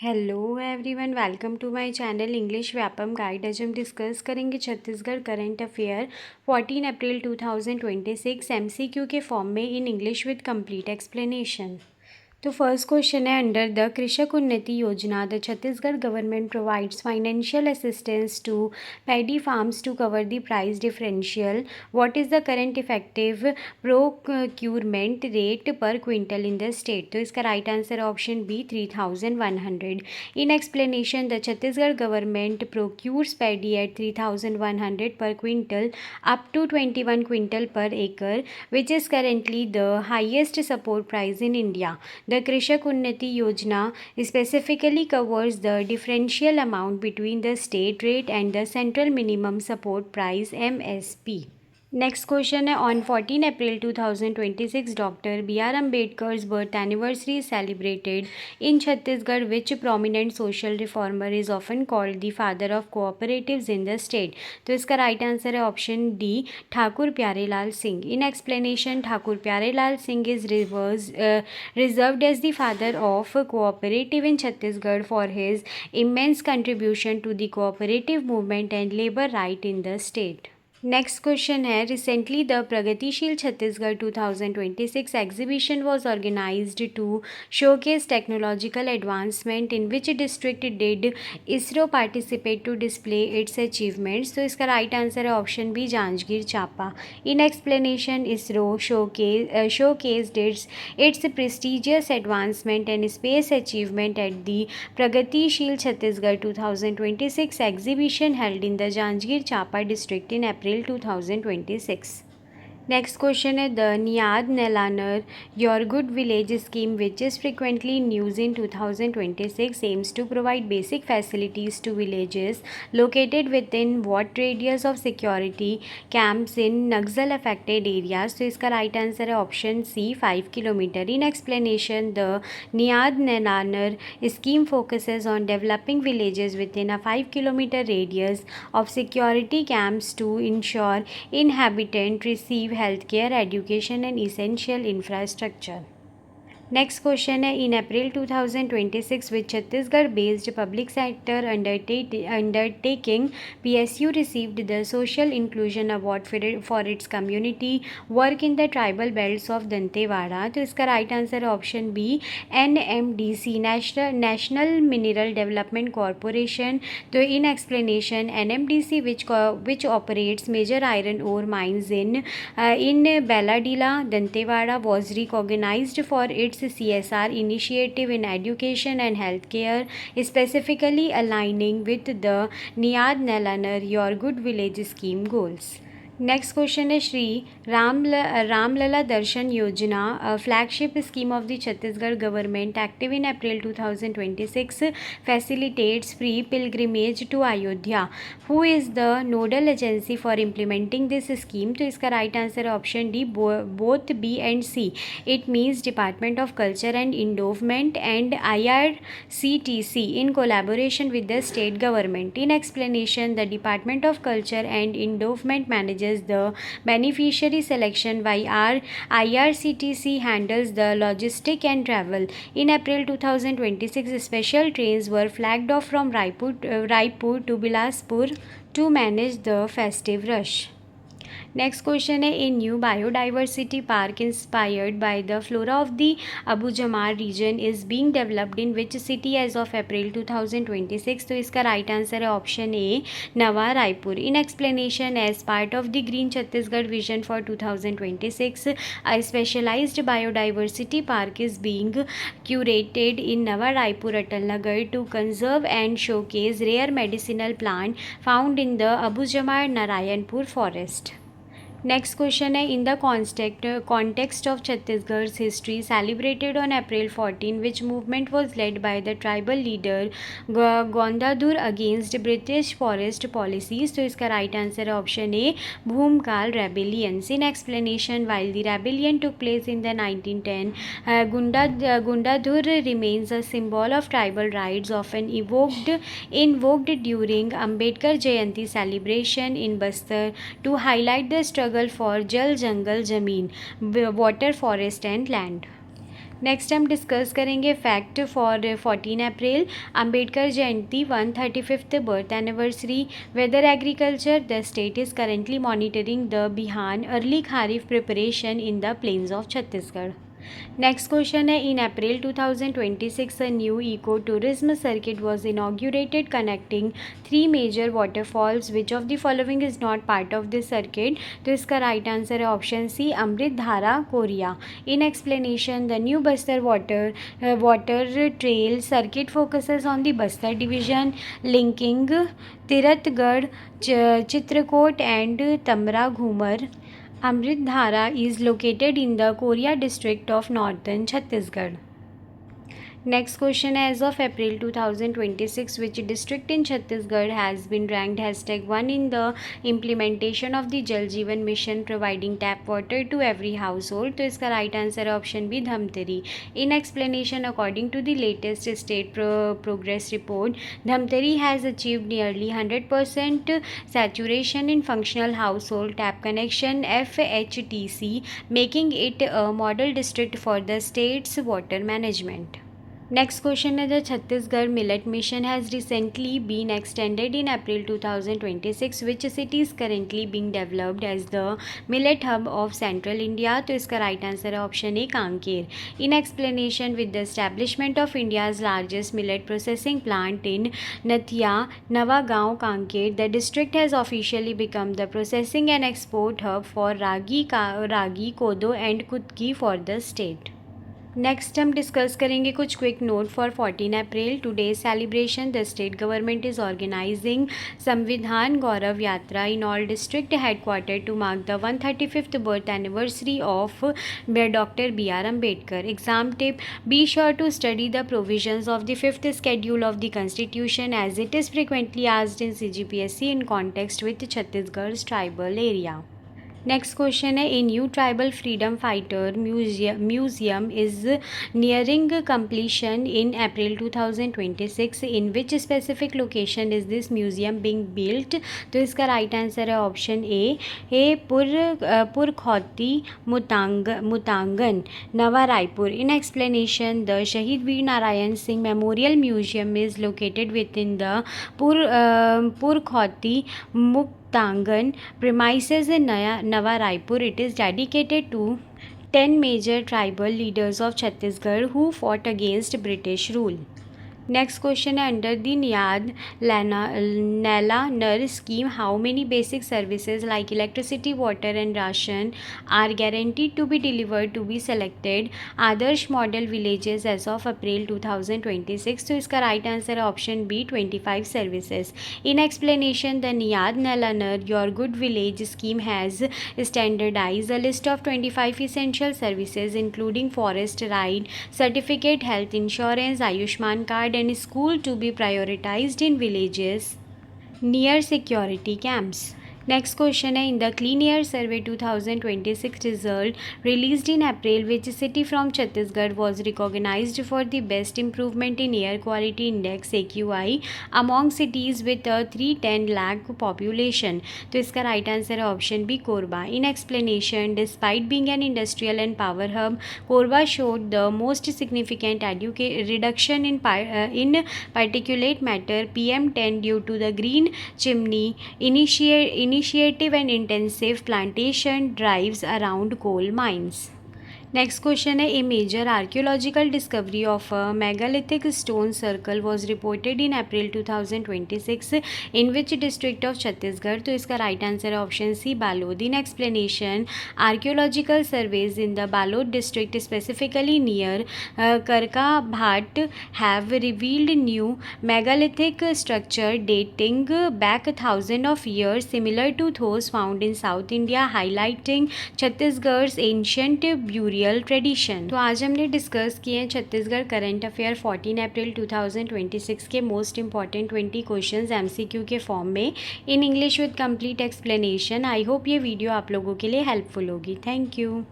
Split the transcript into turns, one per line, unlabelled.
Hello everyone, welcome to my channel English Vyapam guide. आज हम discuss करेंगे Chhattisgarh current affair 14 April 2026 MCQ के form में in English with complete explanation. तो first question है, under the Krishak Unnati Yojana the Chhattisgarh government provides financial assistance to paddy farms to cover the price differential. What is the current effective procurement rate per quintal in the state? तो इसका right answer option B 3100। In explanation, the Chhattisgarh government procures paddy at 3100 per quintal up to 21 quintal per acre, which is currently the highest support price in India. The Krishak Unnati Yojana specifically covers the differential amount between the state rate and the central minimum support price MSP. Next question है, on 14 April 2026 doctor B R Ambedkar's birth anniversary is celebrated in Chhattisgarh. Which prominent social reformer is often called the father of cooperatives in the state? तो इसका right answer है option D, Thakur Pyarelal Singh. In explanation, Thakur Pyarelal Singh is revered as the father of cooperative in Chhattisgarh for his immense contribution to the cooperative movement and labor right in the state. Next question है, recently the Pragatisheel Chhattisgarh 2026 exhibition was organised to showcase technological advancement in which district did ISRO participate to display its achievements? तो इसका right answer है option B, Janjgir Champa. In explanation, ISRO showcased its prestigious advancement and space achievement at the प्रगतिशील Chhattisgarh 2026 exhibition held in the Janjgir Chapa district in April 2026. Next question है, the Niyad Nellanar your good village scheme which is frequently news in 2026 aims to provide basic facilities to villages located within what radius of security camps in Naxal affected areas? तो इसका right answer है option C, 5 kilometre. In explanation, the Niyad Nellanar scheme focuses on developing villages within a 5 kilometre radius of security camps to ensure inhabitant receive healthcare, education and essential infrastructure. Next question है, in April 2026 which Chhattisgarh based public sector undertaking PSU received the social inclusion award for its community work in the tribal belts of Dantewada? तो इसका right answer है option B, NMDC, national mineral development corporation. तो in explanation, NMDC which operates major iron ore mines in Bailadila Dantewada was recognised for its CSR initiative in education and healthcare, specifically aligning with the Niyad Nelanar Your Good Village scheme goals. Next question है, Shri Ramlala Darshan Yojana flagship scheme of the Chhattisgarh government active in April 2026 facilitates free pilgrimage to Ayodhya. Who is the nodal agency for implementing this scheme? तो इसका right answer है option D, both B and C. It means department of culture and endowment and IRCTC in collaboration with the state government. In explanation, the Department of Culture and Endowment manages the beneficiary selection while IRCTC handles the logistic and travel. In April 2026, special trains were flagged off from Raipur to Bilaspur to manage the festive rush. Next question है, a new biodiversity park inspired by the flora of the Abu Jamar region is being developed in which city as of April 2026? तो इसका right answer है option A, Nava Raipur. In explanation, as part of the green Chhattisgarh vision for 2026 a specialised biodiversity park is being curated in Nava Raipur, Atalnagar to conserve and showcase rare medicinal plant found in the Abu Jamar Narayanpur forest. Next question है, in the context of Chhattisgarh history celebrated on April 14 which movement was led by the tribal leader Gundadhur against British forest policies? तो इसका right answer है option A, Bhumkal rebellions. In explanation, while the rebellion took place in the 1910, Gundadhur remains a symbol of tribal rights often invoked during Ambedkar Jayanti celebration in Bastar to highlight the struggle for Jal Jangal Zameen, water, forest and land. Next हम discuss करेंगे fact for 14 April, Ambedkar Jayanti 135th birth anniversary, weather agriculture, the state is currently monitoring the Bihan early kharif preparation in the plains of Chhattisgarh. Next question है in April 2026 a new eco tourism circuit was inaugurated connecting 3 major waterfalls, which of the following is not part of this circuit. तो इसका right answer है option C, Amrit धारा Korea. In explanation, the new Bastar water trail circuit focuses on the Bastar division linking Tirathgarh, Chitrakote and Tamra Ghoomar. Amrit Dhara is located in the Korea district of northern Chhattisgarh. Next question, as of April 2026, which district in Chhattisgarh has been ranked #1 in the implementation of the Jal Jeevan Mission providing tap water to every household? तो इसका right answer है option B, Dhamtari. In explanation, according to the latest state progress report, Dhamtari has achieved nearly 100% saturation in functional household tap connection (FHTC), making it a model district for the state's water management. Next question is the Chhattisgarh Millet Mission has recently been extended in April 2026. Which city is currently being developed as the millet hub of Central India? तो इसका right answer है option A, Kanker. In explanation, with the establishment of India's largest millet processing plant in Nathia, Navagaon, Kanker, the district has officially become the processing and export hub for ragi, kodo and kutki for the state. Next हम discuss करेंगे कुछ quick note for 14 April. Today celebration, the state government is organising Samvidhan Gaurav Yatra in all district headquarter to mark the 135th birth anniversary of doctor BR Ambedkar. Exam tip, be sure to study the provisions of the 5th schedule of the constitution as it is frequently asked in CGPSC in context with Chhattisgarh's tribal area. Next question है, a new tribal freedom fighter museum is nearing completion in April 2026. In which specific location is this museum being built? तो इसका right answer है option A, पुरखौती मुतांगन, नवा Raipur. In explanation, the Shahid Veer Narayan Singh Memorial Museum is located within the पुरखौती Tangan premises in Nava Raipur. It is dedicated to 10 major tribal leaders of Chhattisgarh who fought against British rule. Next question है, under the Niyad Nala Nar scheme, how many basic services like electricity, water and ration are guaranteed to be delivered to be selected Adarsh model villages as of April 2026? तो इसका right answer है option B, 25 services. In explanation, the Niyad Nala Nar Your Good Village scheme has standardized a list of 25 essential services including forest ride, certificate, health insurance, Ayushman card and school to be prioritized in villages near security camps. Next question है, in the Clean Air Survey 2026 result released in April, which city from Chhattisgarh was recognized for the best improvement in air quality index AQI among cities with a 310 lakh population? तो इसका right answer है option B, Korba. In explanation, despite being an industrial and power hub, Korba showed the most significant reduction in particulate matter PM10 due to the green chimney initiative and intensive plantation drives around coal mines. Next question है, a major archaeological discovery of a megalithic stone circle was reported in April 2026 in which district of Chhattisgarh? तो इसका right answer है option C, Balod. In explanation, archaeological surveys in the Balod district, specifically near Karka Bhat, have revealed new megalithic structure dating back thousands of years, similar to those found in South India, highlighting Chhattisgarh's ancient burial tradition. तो आज हमने discuss किए हैं Chhattisgarh current affair 14 April 2026 के most important 20 questions MCQ के form में in English with complete explanation. I hope ये video आप लोगों के लिए हेल्पफुल होगी। Thank you.